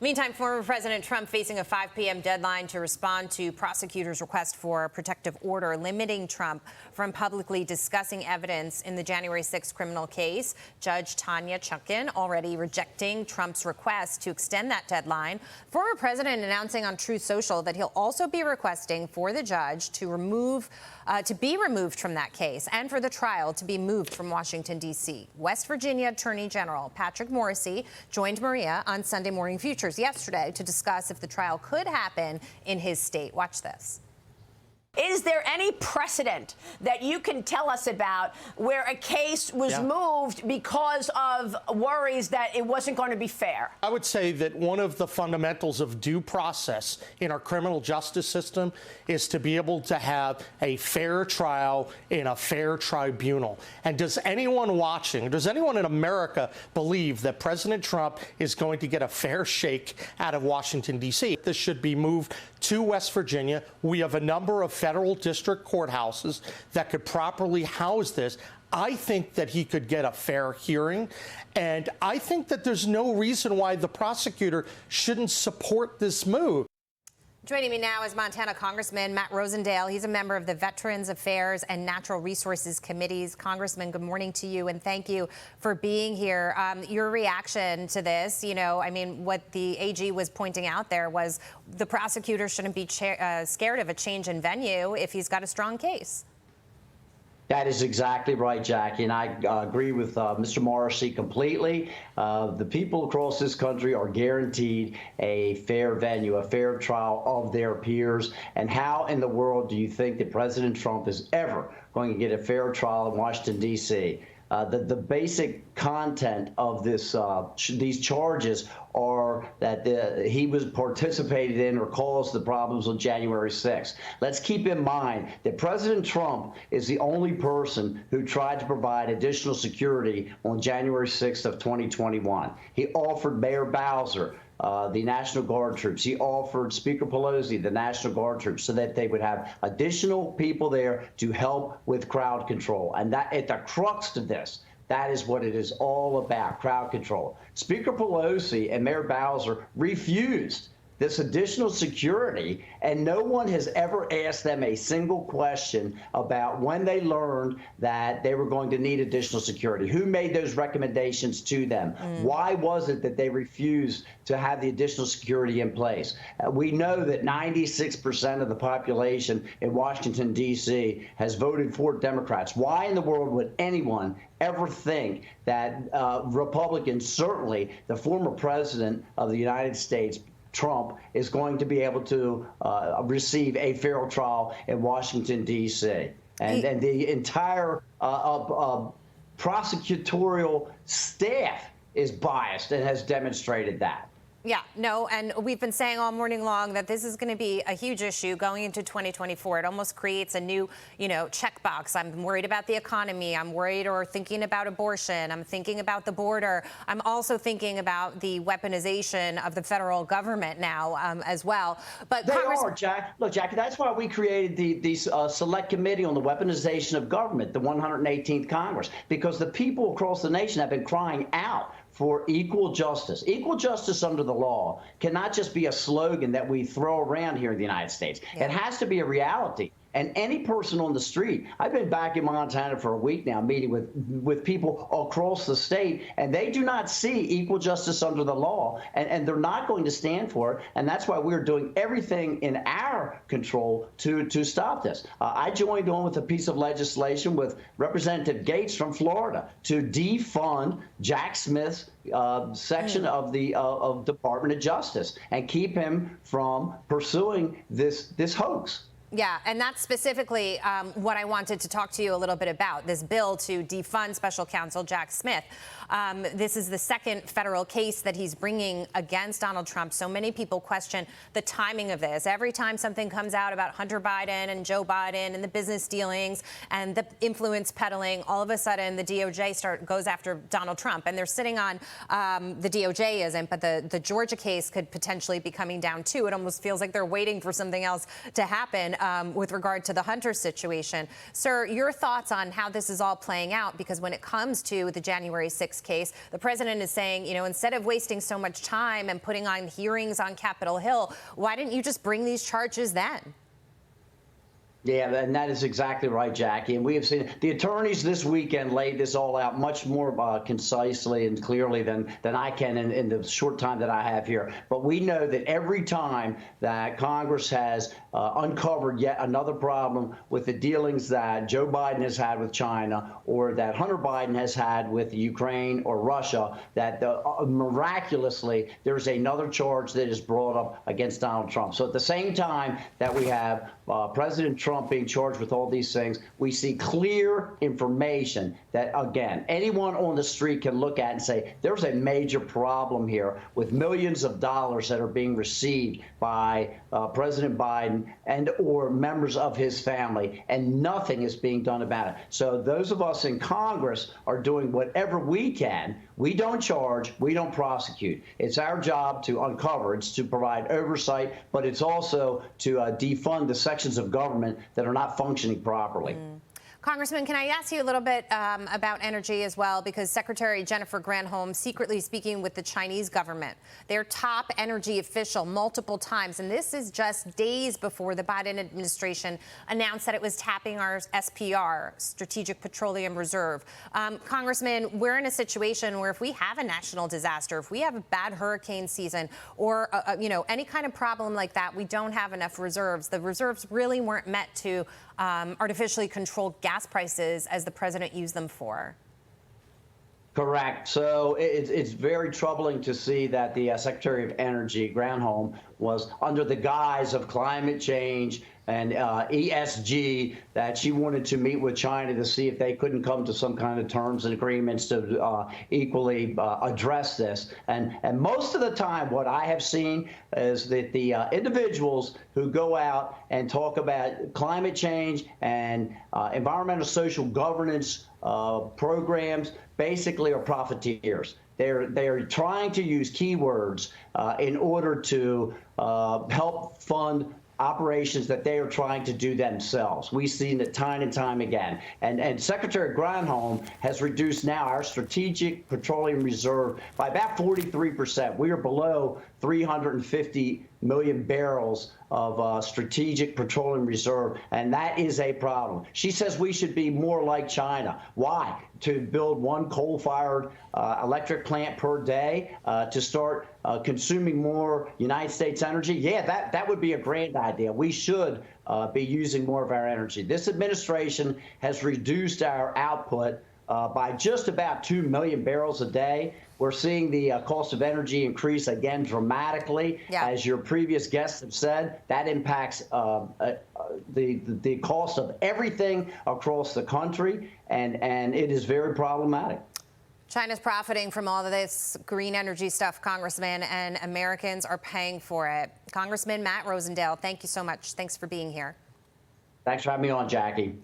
Meantime, former President Trump facing a 5 p.m. deadline to respond to prosecutors' request for a protective order limiting Trump from publicly discussing evidence in the January 6th criminal case. Judge Tanya Chutkan already rejecting Trump's request to extend that deadline. Former president announcing on Truth Social that he'll also be requesting for the judge to be removed from that case and for the trial to be moved from Washington, D.C. West Virginia Attorney General Patrick Morrisey joined Maria on Sunday Morning Futures yesterday to discuss if the trial could happen in his state. Watch this. Is there any precedent that you can tell us about where a case was moved because of worries that it wasn't going to be fair? I would say that one of the fundamentals of due process in our criminal justice system is to be able to have a fair trial in a fair tribunal. And does anyone watching, does anyone in America believe that President Trump is going to get a fair shake out of Washington, D.C.? This should be moved to West Virginia. We have a number of federal district courthouses that could properly house this. I think that he could get a fair hearing, and I think that there's no reason why the prosecutor shouldn't support this move. Joining me now is Montana Congressman Matt Rosendale. He's a member of the Veterans Affairs and Natural Resources Committees. Congressman, good morning to you, and thank you for being here. Your reaction to this, I mean, what the AG was pointing out there was the prosecutor shouldn't be scared of a change in venue if he's got a strong case. That is exactly right, Jackie, and I agree with Mr. Morrisey completely. The people across this country are guaranteed a fair venue, a fair trial of their peers. And how in the world do you think that President Trump is ever going to get a fair trial in Washington, D.C.? The basic content of these charges are that he was participated in or caused the problems on January 6th. Let's keep in mind that President Trump is the only person who tried to provide additional security on January 6th of 2021. He offered Mayor Bowser the National Guard troops. He offered Speaker Pelosi the National Guard troops so that they would have additional people there to help with crowd control. And that at the crux of this, that is what it is all about, crowd control. Speaker Pelosi and Mayor Bowser refused this additional security, and no one has ever asked them a single question about when they learned that they were going to need additional security. Who made those recommendations to them? Why was it that they refused to have the additional security in place? We know that 96% of the population in Washington, D.C. has voted for Democrats. Why in the world would anyone ever think that Republicans, certainly the former president of the United States, Trump, is going to be able to receive a fair trial in Washington, D.C. And the entire prosecutorial staff is biased and has demonstrated that. Yeah, no, and we've been saying all morning long that this is going to be a huge issue going into 2024. It almost creates a new, checkbox. I'm worried about the economy. I'm worried or thinking about abortion. I'm thinking about the border. I'm also thinking about the weaponization of the federal government now as well. But they are, Jack. Look, Jackie, that's why we created the select committee on the weaponization of government, the 118th Congress, because the people across the nation have been crying out for equal justice. Equal justice under the law cannot just be a slogan that we throw around here in the United States. It has to be a reality. And any person on the street, I've been back in Montana for a week now, meeting with people across the state, and they do not see equal justice under the law, and they're not going to stand for it. And that's why we're doing everything in our control to stop this. I joined on with a piece of legislation with Representative Gates from Florida to defund Jack Smith's section of the Department of Justice and keep him from pursuing this hoax. Yeah, and that's specifically what I wanted to talk to you a little bit about, this bill to defund Special Counsel Jack Smith. This is the second federal case that he's bringing against Donald Trump. So many people question the timing of this. Every time something comes out about Hunter Biden and Joe Biden and the business dealings and the influence peddling, all of a sudden the DOJ goes after Donald Trump. And they're sitting on, the DOJ isn't, but the Georgia case could potentially be coming down too. It almost feels like they're waiting for something else to happen. with regard to the Hunter situation. Sir, your thoughts on how this is all playing out? Because when it comes to the January 6th case, the president is saying, you know, instead of wasting so much time and putting on hearings on Capitol Hill, why didn't you just bring these charges then? Yeah, and that is exactly right, Jackie. And we have seen the attorneys this weekend laid this all out much more concisely and clearly than I can in the short time that I have here. But we know that every time that Congress has uncovered yet another problem with the dealings that Joe Biden has had with China or that Hunter Biden has had with Ukraine or Russia, that miraculously there's another charge that is brought up against Donald Trump. So at the same time that we have President Trump being charged with all these things, we see clear information that, again, anyone on the street can look at and say, there's a major problem here with millions of dollars that are being received by President Biden and or members of his family, and nothing is being done about it. So those of us in Congress are doing whatever we can. We don't charge, we don't prosecute. It's our job to uncover, it's to provide oversight, but it's also to defund the sections of government that are not functioning properly. Congressman, can I ask you a little bit about energy as well? Because Secretary Jennifer Granholm secretly speaking with the Chinese government, their top energy official, multiple times. And this is just days before the Biden administration announced that it was tapping our SPR, Strategic Petroleum Reserve. Congressman, we're in a situation where if we have a national disaster, if we have a bad hurricane season or, you know, any kind of problem like that, we don't have enough reserves. The reserves really weren't meant to artificially control gas prices as the president used them for. Correct. So it's very troubling to see that the Secretary of Energy, Granholm, was under the guise of climate change and ESG, that she wanted to meet with China to see if they couldn't come to some kind of terms and agreements to equally address this. And most of the time, what I have seen is that the individuals who go out and talk about climate change and environmental social governance programs basically are profiteers. They're trying to use keywords in order to help fund operations that they are trying to do themselves. We've seen it time and time again. And Secretary Granholm has reduced now our strategic petroleum reserve by about 43%. We are below 350 million barrels of strategic petroleum reserve, and that is a problem. She says we should be more like China. Why? To build one coal-fired electric plant per day, to start consuming more United States energy? Yeah, that would be a grand idea. We should be using more of our energy. This administration has reduced our output by just about 2 million barrels a day. We're seeing the cost of energy increase again dramatically. Yeah. As your previous guests have said, that impacts the cost of everything across the country, and it is very problematic. China's profiting from all of this green energy stuff, Congressman, and Americans are paying for it. Congressman Matt Rosendale, thank you so much. Thanks for being here. Thanks for having me on, Jackie.